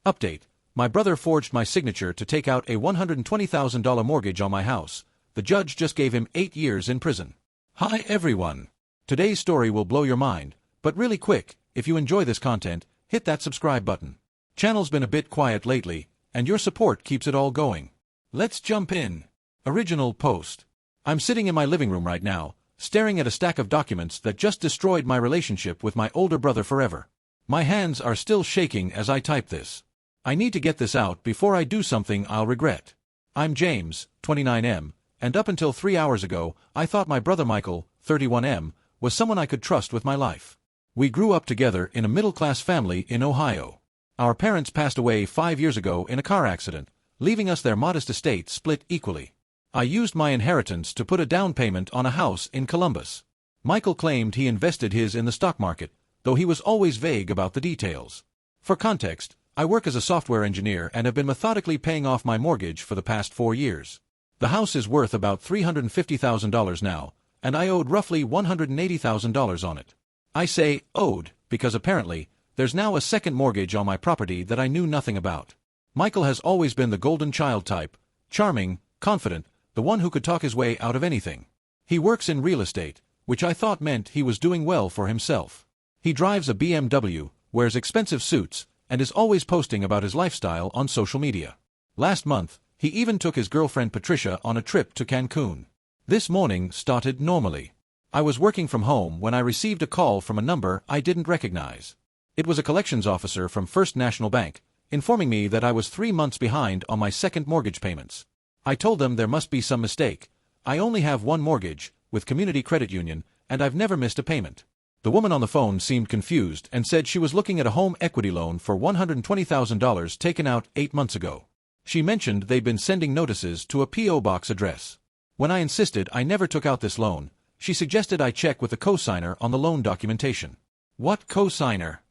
Update. My brother forged my signature to take out a $120,000 mortgage on my house. The judge just gave him 8 years in prison. Hi everyone. Today's story will blow your mind, but really quick, if you enjoy this content, hit that subscribe button. Channel's been a bit quiet lately, and your support keeps it all going. Let's jump in. Original post. I'm sitting in my living room right now, staring at a stack of documents that just destroyed my relationship with my older brother forever. My hands are still shaking as I type this. I need to get this out before I do something I'll regret. I'm James, 29M, and up until 3 hours ago, I thought my brother Michael, 31M, was someone I could trust with my life. We grew up together in a middle-class family in Ohio. Our parents passed away 5 years ago in a car accident, leaving us their modest estate split equally. I used my inheritance to put a down payment on a house in Columbus. Michael claimed he invested his in the stock market, though he was always vague about the details. For context, I work as a software engineer and have been methodically paying off my mortgage for the past 4 years. The house is worth about $350,000 now, and I owed roughly $180,000 on it. I say owed because apparently, there's now a second mortgage on my property that I knew nothing about. Michael has always been the golden child type, charming, confident, the one who could talk his way out of anything. He works in real estate, which I thought meant he was doing well for himself. He drives a BMW, wears expensive suits, and is always posting about his lifestyle on social media. Last month, he even took his girlfriend Patricia on a trip to Cancun. This morning started normally. I was working from home when I received a call from a number I didn't recognize. It was a collections officer from First National Bank, informing me that I was 3 months behind on my second mortgage payments. I told them there must be some mistake. I only have one mortgage, with Community Credit Union, and I've never missed a payment. The woman on the phone seemed confused and said she was looking at a home equity loan for $120,000 taken out 8 months ago. She mentioned they'd been sending notices to a P.O. box address. When I insisted I never took out this loan, she suggested I check with the co-signer on the loan documentation. What co-signer?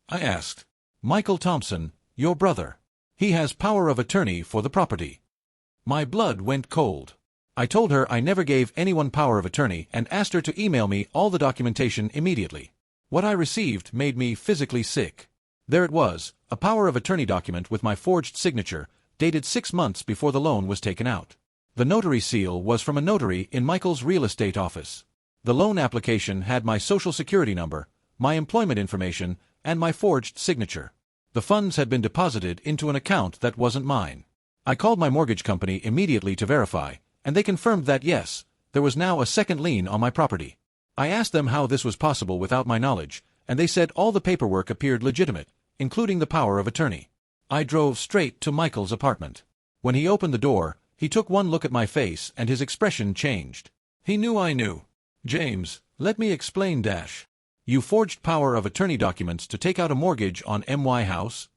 I asked. Michael Thompson, your brother. He has power of attorney for the property. My blood went cold. I told her I never gave anyone power of attorney and asked her to email me all the documentation immediately. What I received made me physically sick. There it was, a power of attorney document with my forged signature, dated 6 months before the loan was taken out. The notary seal was from a notary in Michael's real estate office. The loan application had my social security number, my employment information, and my forged signature. The funds had been deposited into an account that wasn't mine. I called my mortgage company immediately to verify, and they confirmed that yes, there was now a second lien on my property. I asked them how this was possible without my knowledge, and they said all the paperwork appeared legitimate, including the power of attorney. I drove straight to Michael's apartment. When he opened the door, he took one look at my face and his expression changed. He knew I knew. James, let me explain dash. You forged power of attorney documents to take out a mortgage on my house?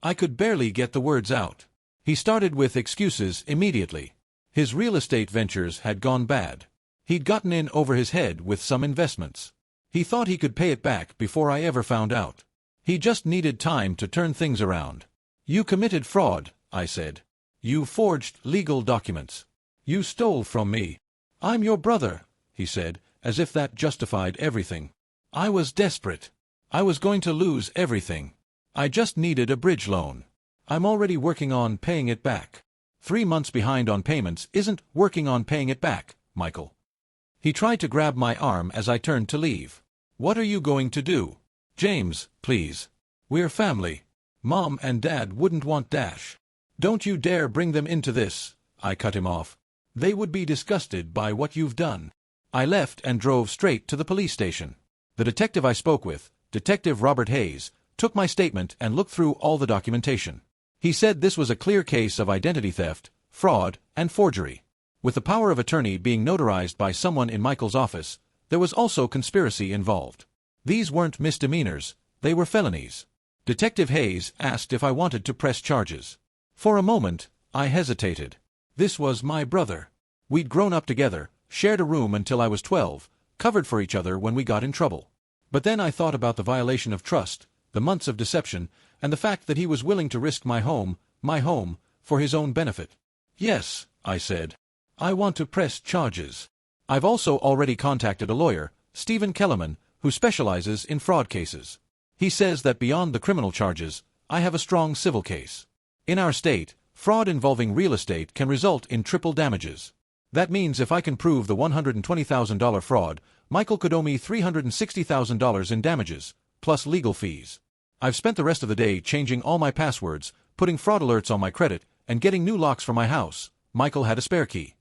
I could barely get the words out. He started with excuses immediately. His real estate ventures had gone bad. He'd gotten in over his head with some investments. He thought he could pay it back before I ever found out. He just needed time to turn things around. You committed fraud, I said. You forged legal documents. You stole from me. I'm your brother, he said, as if that justified everything. I was desperate. I was going to lose everything. I just needed a bridge loan. I'm already working on paying it back. 3 months behind on payments isn't working on paying it back, Michael. He tried to grab my arm as I turned to leave. What are you going to do? James, please. We're family. Mom and Dad wouldn't want dash. Don't you dare bring them into this, I cut him off. They would be disgusted by what you've done. I left and drove straight to the police station. The detective I spoke with, Detective Robert Hayes, took my statement and looked through all the documentation. He said this was a clear case of identity theft, fraud, and forgery. With the power of attorney being notarized by someone in Michael's office, there was also conspiracy involved. These weren't misdemeanors, they were felonies. Detective Hayes asked if I wanted to press charges. For a moment, I hesitated. This was my brother. We'd grown up together, shared a room until I was 12, covered for each other when we got in trouble. But then I thought about the violation of trust, the months of deception, and the fact that he was willing to risk my home, for his own benefit. Yes, I said. I want to press charges. I've also already contacted a lawyer, Stephen Kellerman, who specializes in fraud cases. He says that beyond the criminal charges, I have a strong civil case. In our state, fraud involving real estate can result in triple damages. That means if I can prove the $120,000 fraud, Michael could owe me $360,000 in damages, plus legal fees. I've spent the rest of the day changing all my passwords, putting fraud alerts on my credit, and getting new locks for my house. Michael had a spare key.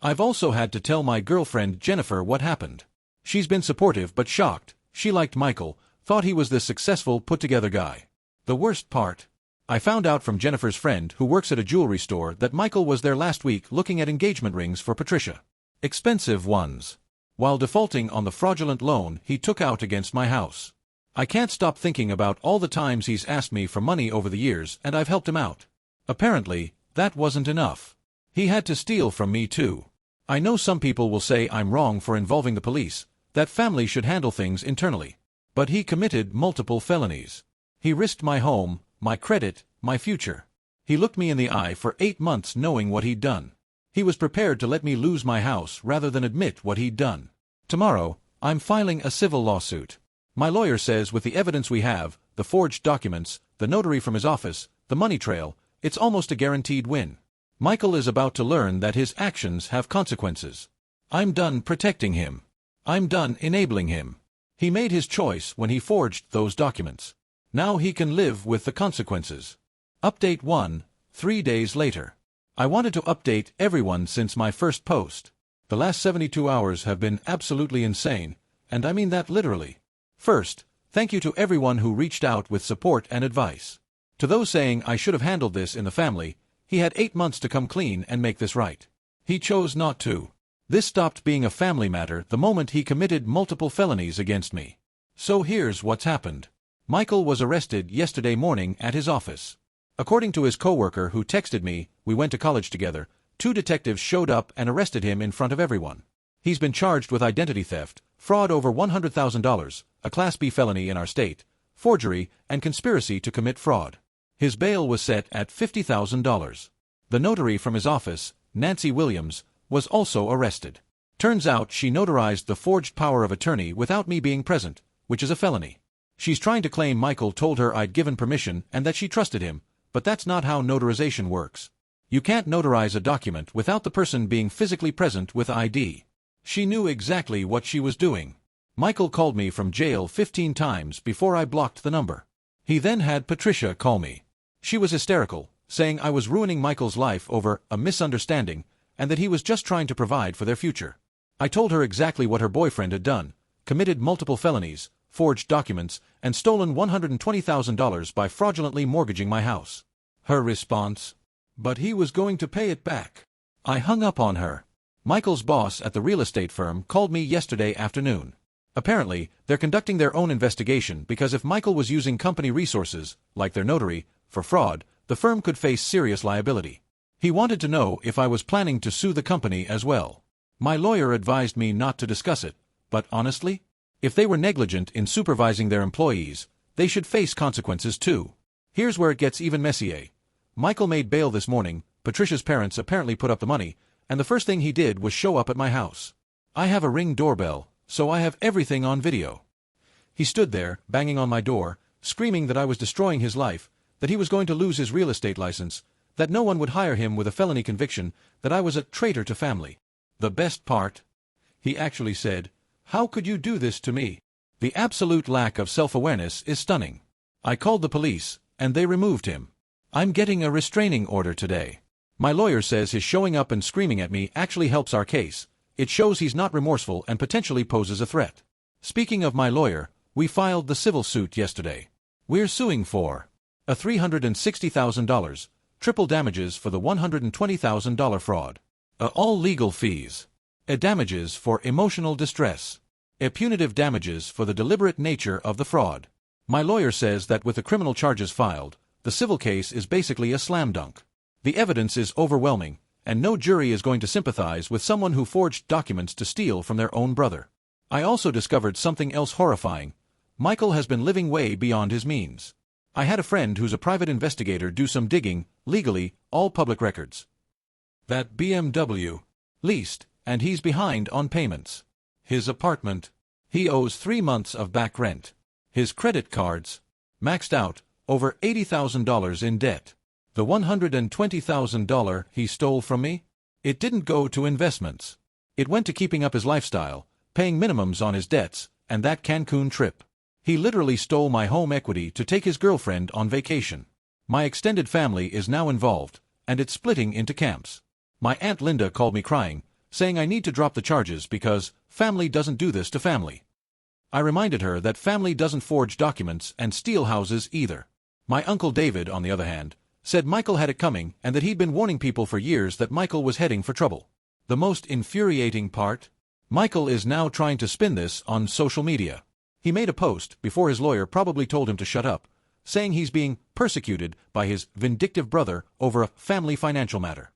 I've also had to tell my girlfriend Jennifer what happened. She's been supportive but shocked. She liked Michael, thought he was this successful, put-together guy. The worst part? I found out from Jennifer's friend who works at a jewelry store that Michael was there last week looking at engagement rings for Patricia. Expensive ones. While defaulting on the fraudulent loan he took out against my house. I can't stop thinking about all the times he's asked me for money over the years and I've helped him out. Apparently, that wasn't enough. He had to steal from me too. I know some people will say I'm wrong for involving the police, that family should handle things internally. But he committed multiple felonies. He risked my home, my credit, my future. He looked me in the eye for 8 months knowing what he'd done. He was prepared to let me lose my house rather than admit what he'd done. Tomorrow, I'm filing a civil lawsuit. My lawyer says with the evidence we have, the forged documents, the notary from his office, the money trail, it's almost a guaranteed win. Michael is about to learn that his actions have consequences. I'm done protecting him. I'm done enabling him. He made his choice when he forged those documents. Now he can live with the consequences. Update 1, 3 days later. I wanted to update everyone since my first post. The last 72 hours have been absolutely insane, and I mean that literally. First, thank you to everyone who reached out with support and advice. To those saying I should have handled this in the family, he had 8 months to come clean and make this right. He chose not to. This stopped being a family matter the moment he committed multiple felonies against me. So here's what's happened. Michael was arrested yesterday morning at his office. According to his coworker who texted me, we went to college together, 2 detectives showed up and arrested him in front of everyone. He's been charged with identity theft, fraud over $100,000, a Class B felony in our state, forgery, and conspiracy to commit fraud. His bail was set at $50,000. The notary from his office, Nancy Williams, was also arrested. Turns out she notarized the forged power of attorney without me being present, which is a felony. She's trying to claim Michael told her I'd given permission and that she trusted him, but that's not how notarization works. You can't notarize a document without the person being physically present with ID. She knew exactly what she was doing. Michael called me from jail 15 times before I blocked the number. He then had Patricia call me. She was hysterical, saying I was ruining Michael's life over a misunderstanding and that he was just trying to provide for their future. I told her exactly what her boyfriend had done, committed multiple felonies, forged documents, and stolen $120,000 by fraudulently mortgaging my house. Her response? But he was going to pay it back. I hung up on her. Michael's boss at the real estate firm called me yesterday afternoon. Apparently, they're conducting their own investigation because if Michael was using company resources, like their notary, for fraud, the firm could face serious liability. He wanted to know if I was planning to sue the company as well. My lawyer advised me not to discuss it, but honestly, if they were negligent in supervising their employees, they should face consequences too. Here's where it gets even messier. Michael made bail this morning, Patricia's parents apparently put up the money, and the first thing he did was show up at my house. I have a Ring doorbell, so I have everything on video. He stood there, banging on my door, screaming that I was destroying his life, that he was going to lose his real estate license, that no one would hire him with a felony conviction, that I was a traitor to family. The best part? He actually said, "How could you do this to me?" The absolute lack of self-awareness is stunning. I called the police, and they removed him. I'm getting a restraining order today. My lawyer says his showing up and screaming at me actually helps our case. It shows he's not remorseful and potentially poses a threat. Speaking of my lawyer, we filed the civil suit yesterday. We're suing for a $360,000, triple damages for the $120,000 fraud, all legal fees, damages for emotional distress, punitive damages for the deliberate nature of the fraud. My lawyer says that with the criminal charges filed, the civil case is basically a slam dunk. The evidence is overwhelming, and no jury is going to sympathize with someone who forged documents to steal from their own brother. I also discovered something else horrifying. Michael has been living way beyond his means. I had a friend who's a private investigator do some digging, legally, all public records. That BMW leased, and he's behind on payments. His apartment, he owes 3 months of back rent. His credit cards, maxed out, over $80,000 in debt. The $120,000 he stole from me? It didn't go to investments. It went to keeping up his lifestyle, paying minimums on his debts, and that Cancun trip. He literally stole my home equity to take his girlfriend on vacation. My extended family is now involved, and it's splitting into camps. My Aunt Linda called me crying, saying I need to drop the charges because family doesn't do this to family. I reminded her that family doesn't forge documents and steal houses either. My Uncle David, on the other hand, said Michael had it coming and that he'd been warning people for years that Michael was heading for trouble. The most infuriating part? Michael is now trying to spin this on social media. He made a post before his lawyer probably told him to shut up, saying he's being persecuted by his vindictive brother over a family financial matter.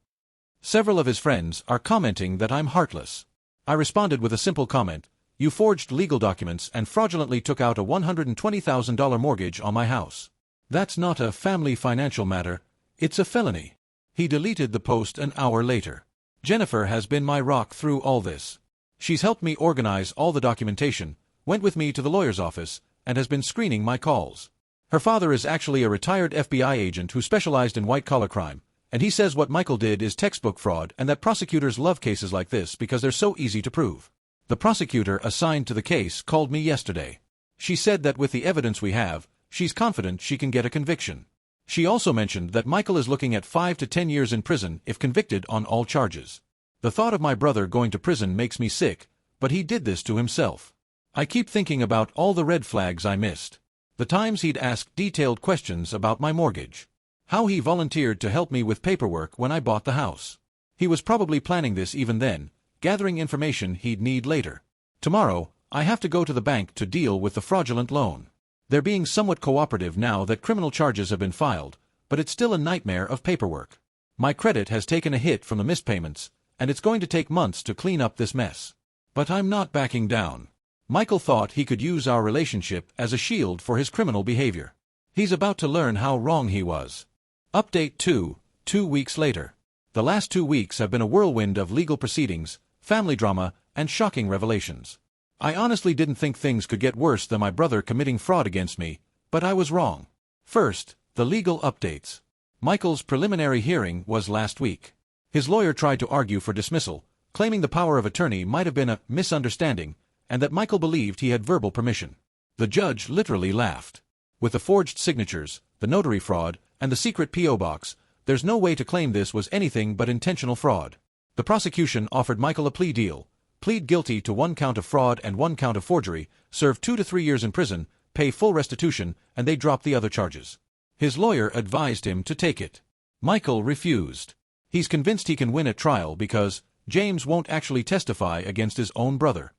Several of his friends are commenting that I'm heartless. I responded with a simple comment: you forged legal documents and fraudulently took out a $120,000 mortgage on my house. That's not a family financial matter, it's a felony. He deleted the post an hour later. Jennifer has been my rock through all this. She's helped me organize all the documentation, went with me to the lawyer's office, and has been screening my calls. Her father is actually a retired FBI agent who specialized in white-collar crime, and he says what Michael did is textbook fraud and that prosecutors love cases like this because they're so easy to prove. The prosecutor assigned to the case called me yesterday. She said that with the evidence we have, she's confident she can get a conviction. She also mentioned that Michael is looking at 5 to 10 years in prison if convicted on all charges. The thought of my brother going to prison makes me sick, but he did this to himself. I keep thinking about all the red flags I missed. The times he'd ask detailed questions about my mortgage. How he volunteered to help me with paperwork when I bought the house. He was probably planning this even then, gathering information he'd need later. Tomorrow, I have to go to the bank to deal with the fraudulent loan. They're being somewhat cooperative now that criminal charges have been filed, but it's still a nightmare of paperwork. My credit has taken a hit from the missed payments, and it's going to take months to clean up this mess. But I'm not backing down. Michael thought he could use our relationship as a shield for his criminal behavior. He's about to learn how wrong he was. Update 2 weeks later. The last 2 weeks have been a whirlwind of legal proceedings, family drama, and shocking revelations. I honestly didn't think things could get worse than my brother committing fraud against me, but I was wrong. First, the legal updates. Michael's preliminary hearing was last week. His lawyer tried to argue for dismissal, claiming the power of attorney might have been a misunderstanding, and that Michael believed he had verbal permission. The judge literally laughed. With the forged signatures, the notary fraud, and the secret P.O. box, there's no way to claim this was anything but intentional fraud. The prosecution offered Michael a plea deal: plead guilty to 1 count of fraud and 1 count of forgery, serve 2 to 3 years in prison, pay full restitution, and they dropped the other charges. His lawyer advised him to take it. Michael refused. He's convinced he can win at trial because James won't actually testify against his own brother.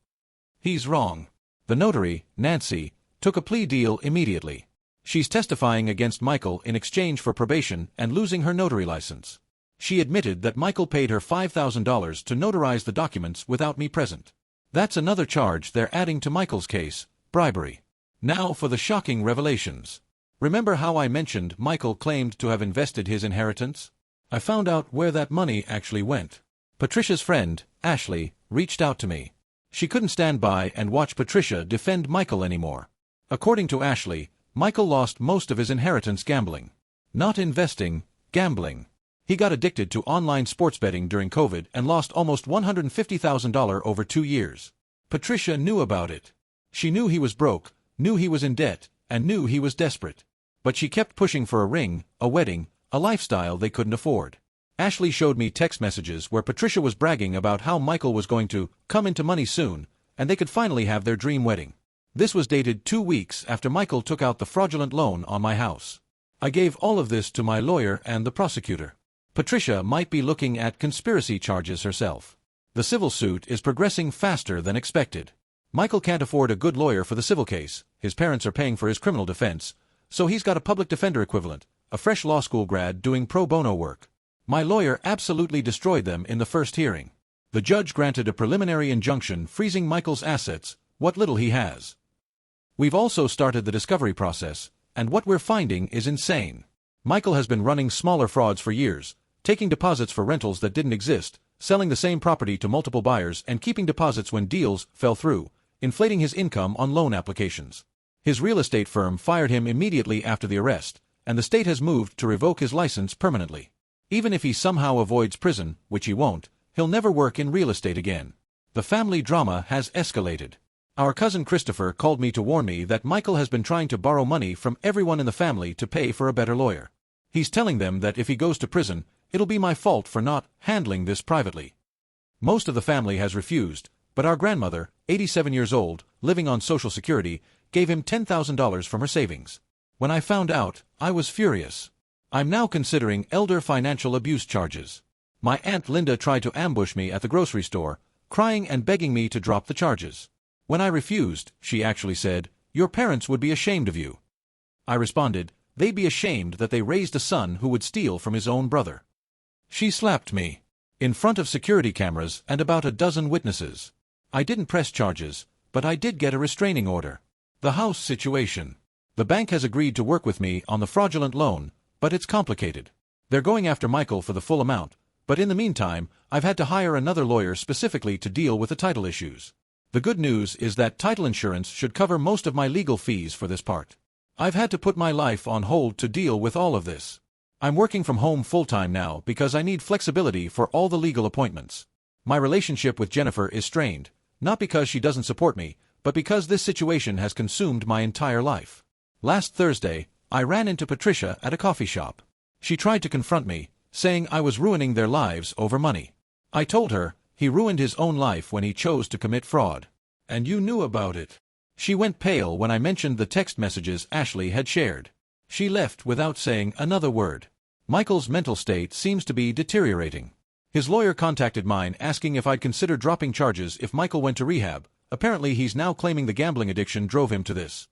He's wrong. The notary, Nancy, took a plea deal immediately. She's testifying against Michael in exchange for probation and losing her notary license. She admitted that Michael paid her $5,000 to notarize the documents without me present. That's another charge they're adding to Michael's case: bribery. Now for the shocking revelations. Remember how I mentioned Michael claimed to have invested his inheritance? I found out where that money actually went. Patricia's friend, Ashley, reached out to me. She couldn't stand by and watch Patricia defend Michael anymore. According to Ashley, Michael lost most of his inheritance gambling. Not investing, gambling. He got addicted to online sports betting during COVID and lost almost $150,000 over 2 years. Patricia knew about it. She knew he was broke, knew he was in debt, and knew he was desperate. But she kept pushing for a ring, a wedding, a lifestyle they couldn't afford. Ashley showed me text messages where Patricia was bragging about how Michael was going to come into money soon, and they could finally have their dream wedding. This was dated 2 weeks after Michael took out the fraudulent loan on my house. I gave all of this to my lawyer and the prosecutor. Patricia might be looking at conspiracy charges herself. The civil suit is progressing faster than expected. Michael can't afford a good lawyer for the civil case, his parents are paying for his criminal defense, so he's got a public defender equivalent, a fresh law school grad doing pro bono work. My lawyer absolutely destroyed them in the first hearing. The judge granted a preliminary injunction freezing Michael's assets, what little he has. We've also started the discovery process, and what we're finding is insane. Michael has been running smaller frauds for years, taking deposits for rentals that didn't exist, selling the same property to multiple buyers and keeping deposits when deals fell through, inflating his income on loan applications. His real estate firm fired him immediately after the arrest, and the state has moved to revoke his license permanently. Even if he somehow avoids prison, which he won't, he'll never work in real estate again. The family drama has escalated. Our cousin Christopher called me to warn me that Michael has been trying to borrow money from everyone in the family to pay for a better lawyer. He's telling them that if he goes to prison, it'll be my fault for not handling this privately. Most of the family has refused, but our grandmother, 87 years old, living on Social Security, gave him $10,000 from her savings. When I found out, I was furious. I'm now considering elder financial abuse charges. My Aunt Linda tried to ambush me at the grocery store, crying and begging me to drop the charges. When I refused, she actually said, "Your parents would be ashamed of you." I responded, "They'd be ashamed that they raised a son who would steal from his own brother." She slapped me. In front of security cameras and about a dozen witnesses. I didn't press charges, but I did get a restraining order. The house situation. The bank has agreed to work with me on the fraudulent loan, but it's complicated. They're going after Michael for the full amount, but in the meantime, I've had to hire another lawyer specifically to deal with the title issues. The good news is that title insurance should cover most of my legal fees for this part. I've had to put my life on hold to deal with all of this. I'm working from home full-time now because I need flexibility for all the legal appointments. My relationship with Jennifer is strained, not because she doesn't support me, but because this situation has consumed my entire life. Last Thursday, I ran into Patricia at a coffee shop. She tried to confront me, saying I was ruining their lives over money. I told her, he ruined his own life when he chose to commit fraud. And you knew about it. She went pale when I mentioned the text messages Ashley had shared. She left without saying another word. Michael's mental state seems to be deteriorating. His lawyer contacted mine asking if I'd consider dropping charges if Michael went to rehab. Apparently he's now claiming the gambling addiction drove him to this.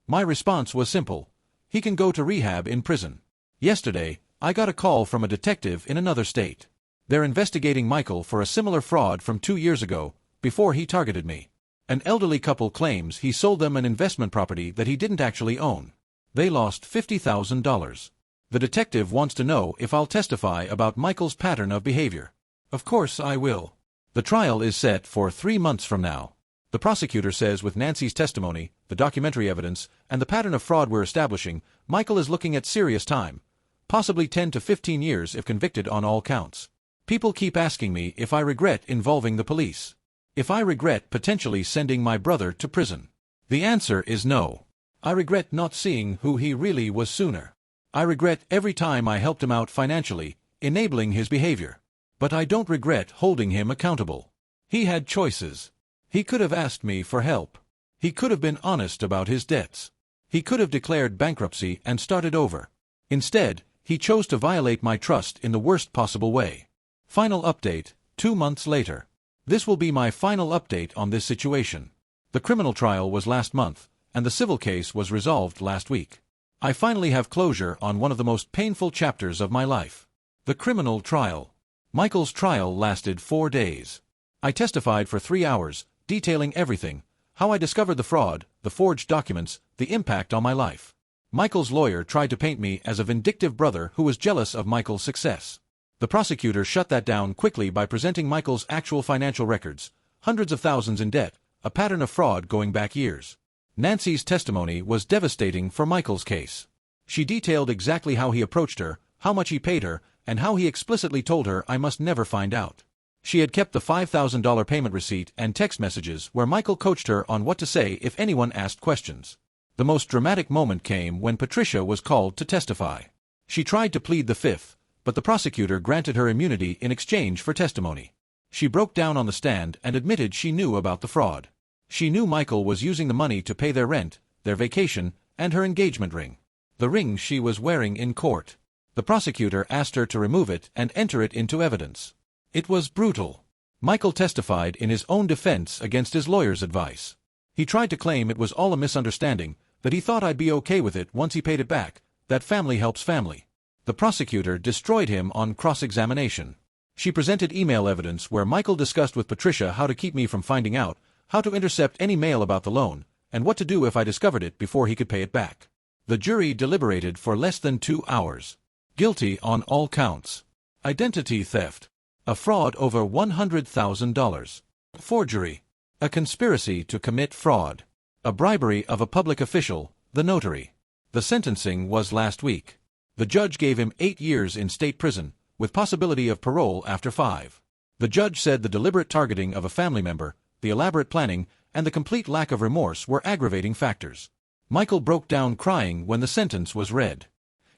My response was simple. He can go to rehab in prison. Yesterday, I got a call from a detective in another state. They're investigating Michael for a similar fraud from 2 years ago, before he targeted me. An elderly couple claims he sold them an investment property that he didn't actually own. They lost $50,000. The detective wants to know if I'll testify about Michael's pattern of behavior. Of course I will. The trial is set for 3 months from now. The prosecutor says with Nancy's testimony, the documentary evidence, and the pattern of fraud we're establishing, Michael is looking at serious time, possibly 10 to 15 years if convicted on all counts. People keep asking me if I regret involving the police. If I regret potentially sending my brother to prison. The answer is no. I regret not seeing who he really was sooner. I regret every time I helped him out financially, enabling his behavior. But I don't regret holding him accountable. He had choices. He could have asked me for help. He could have been honest about his debts. He could have declared bankruptcy and started over. Instead, he chose to violate my trust in the worst possible way. Final update, 2 months later. This will be my final update on this situation. The criminal trial was last month, and the civil case was resolved last week. I finally have closure on one of the most painful chapters of my life. The criminal trial. Michael's trial lasted 4 days. I testified for 3 hours, detailing everything, how I discovered the fraud, the forged documents, the impact on my life. Michael's lawyer tried to paint me as a vindictive brother who was jealous of Michael's success. The prosecutor shut that down quickly by presenting Michael's actual financial records, hundreds of thousands in debt, a pattern of fraud going back years. Nancy's testimony was devastating for Michael's case. She detailed exactly how he approached her, how much he paid her, and how he explicitly told her I must never find out. She had kept the $5,000 payment receipt and text messages where Michael coached her on what to say if anyone asked questions. The most dramatic moment came when Patricia was called to testify. She tried to plead the fifth, but the prosecutor granted her immunity in exchange for testimony. She broke down on the stand and admitted she knew about the fraud. She knew Michael was using the money to pay their rent, their vacation, and her engagement ring. The ring she was wearing in court. The prosecutor asked her to remove it and enter it into evidence. It was brutal. Michael testified in his own defense against his lawyer's advice. He tried to claim it was all a misunderstanding, that he thought I'd be okay with it once he paid it back, that family helps family. The prosecutor destroyed him on cross-examination. She presented email evidence where Michael discussed with Patricia how to keep me from finding out, how to intercept any mail about the loan, and what to do if I discovered it before he could pay it back. The jury deliberated for less than 2 hours. Guilty on all counts. Identity theft. A fraud over $100,000. Forgery. A conspiracy to commit fraud. A bribery of a public official, the notary. The sentencing was last week. The judge gave him 8 years in state prison, with possibility of parole after 5. The judge said the deliberate targeting of a family member, the elaborate planning, and the complete lack of remorse were aggravating factors. Michael broke down crying when the sentence was read.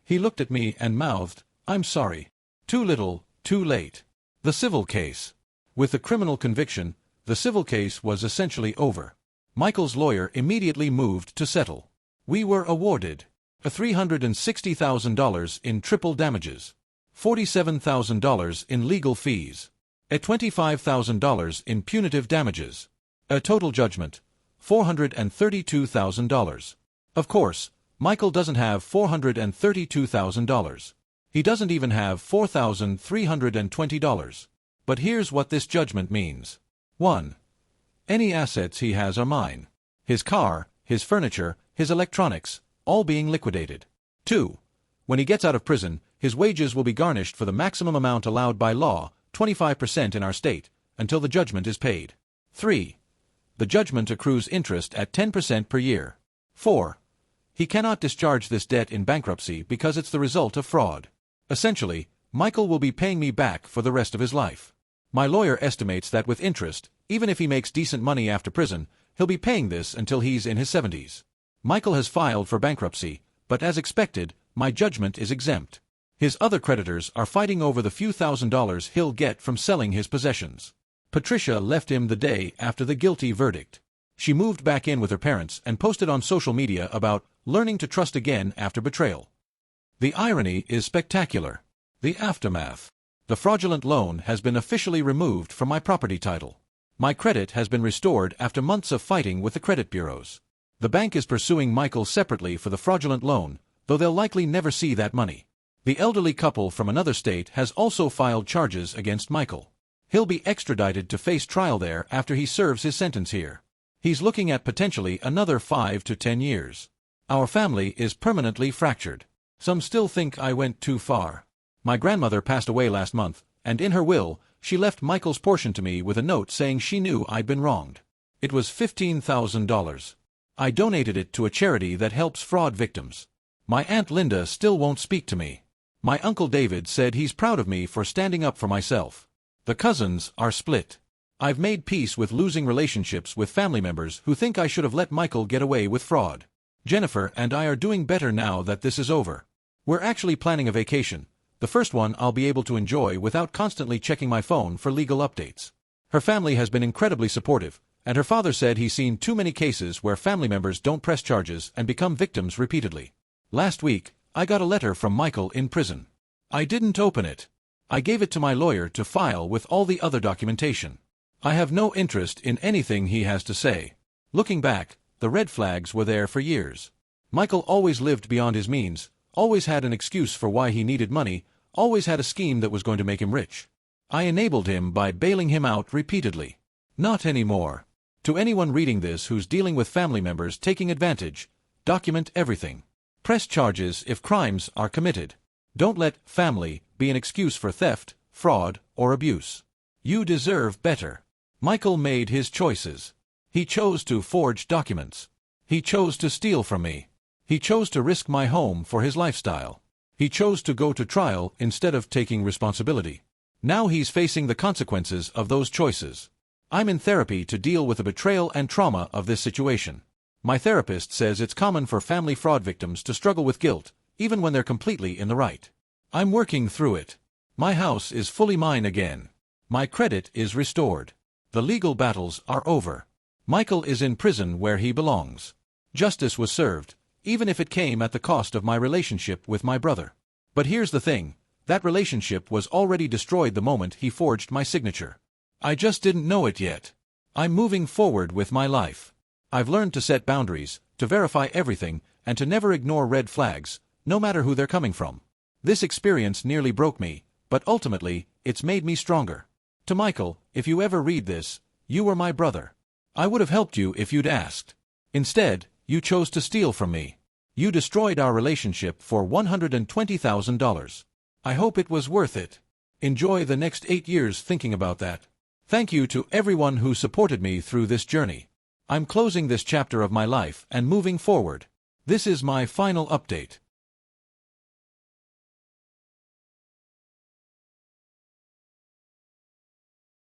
He looked at me and mouthed, "I'm sorry. Too little, too late." The civil case. With the criminal conviction, the civil case was essentially over. Michael's lawyer immediately moved to settle. We were awarded a $360,000 in triple damages, $47,000 in legal fees, a $25,000 in punitive damages, a total judgment, $432,000. Of course, Michael doesn't have $432,000. He doesn't even have $4,320. But here's what this judgment means. 1. Any assets he has are mine. His car, his furniture, his electronics, all being liquidated. 2. When he gets out of prison, his wages will be garnished for the maximum amount allowed by law, 25% in our state, until the judgment is paid. 3. The judgment accrues interest at 10% per year. 4. He cannot discharge this debt in bankruptcy because it's the result of fraud. Essentially, Michael will be paying me back for the rest of his life. My lawyer estimates that with interest, even if he makes decent money after prison, he'll be paying this until he's in his 70s. Michael has filed for bankruptcy, but as expected, my judgment is exempt. His other creditors are fighting over the few $1,000s he'll get from selling his possessions. Patricia left him the day after the guilty verdict. She moved back in with her parents and posted on social media about learning to trust again after betrayal. The irony is spectacular. The aftermath. The fraudulent loan has been officially removed from my property title. My credit has been restored after months of fighting with the credit bureaus. The bank is pursuing Michael separately for the fraudulent loan, though they'll likely never see that money. The elderly couple from another state has also filed charges against Michael. He'll be extradited to face trial there after he serves his sentence here. He's looking at potentially another 5 to 10 years. Our family is permanently fractured. Some still think I went too far. My grandmother passed away last month, and in her will, she left Michael's portion to me with a note saying she knew I'd been wronged. It was $15,000. I donated it to a charity that helps fraud victims. My Aunt Linda still won't speak to me. My Uncle David said he's proud of me for standing up for myself. The cousins are split. I've made peace with losing relationships with family members who think I should have let Michael get away with fraud. Jennifer and I are doing better now that this is over. We're actually planning a vacation. The first one I'll be able to enjoy without constantly checking my phone for legal updates. Her family has been incredibly supportive, and her father said he's seen too many cases where family members don't press charges and become victims repeatedly. Last week, I got a letter from Michael in prison. I didn't open it. I gave it to my lawyer to file with all the other documentation. I have no interest in anything he has to say. Looking back, the red flags were there for years. Michael always lived beyond his means, always had an excuse for why he needed money, always had a scheme that was going to make him rich. I enabled him by bailing him out repeatedly. Not anymore. To anyone reading this who's dealing with family members taking advantage, document everything. Press charges if crimes are committed. Don't let family be an excuse for theft, fraud, or abuse. You deserve better. Michael made his choices. He chose to forge documents. He chose to steal from me. He chose to risk my home for his lifestyle. He chose to go to trial instead of taking responsibility. Now he's facing the consequences of those choices. I'm in therapy to deal with the betrayal and trauma of this situation. My therapist says it's common for family fraud victims to struggle with guilt, even when they're completely in the right. I'm working through it. My house is fully mine again. My credit is restored. The legal battles are over. Michael is in prison where he belongs. Justice was served, even if it came at the cost of my relationship with my brother. But here's the thing, that relationship was already destroyed the moment he forged my signature. I just didn't know it yet. I'm moving forward with my life. I've learned to set boundaries, to verify everything, and to never ignore red flags, no matter who they're coming from. This experience nearly broke me, but ultimately, it's made me stronger. To Michael, if you ever read this, you were my brother. I would have helped you if you'd asked. Instead, you chose to steal from me. You destroyed our relationship for $120,000. I hope it was worth it. Enjoy the next 8 years thinking about that. Thank you to everyone who supported me through this journey. I'm closing this chapter of my life and moving forward. This is my final update.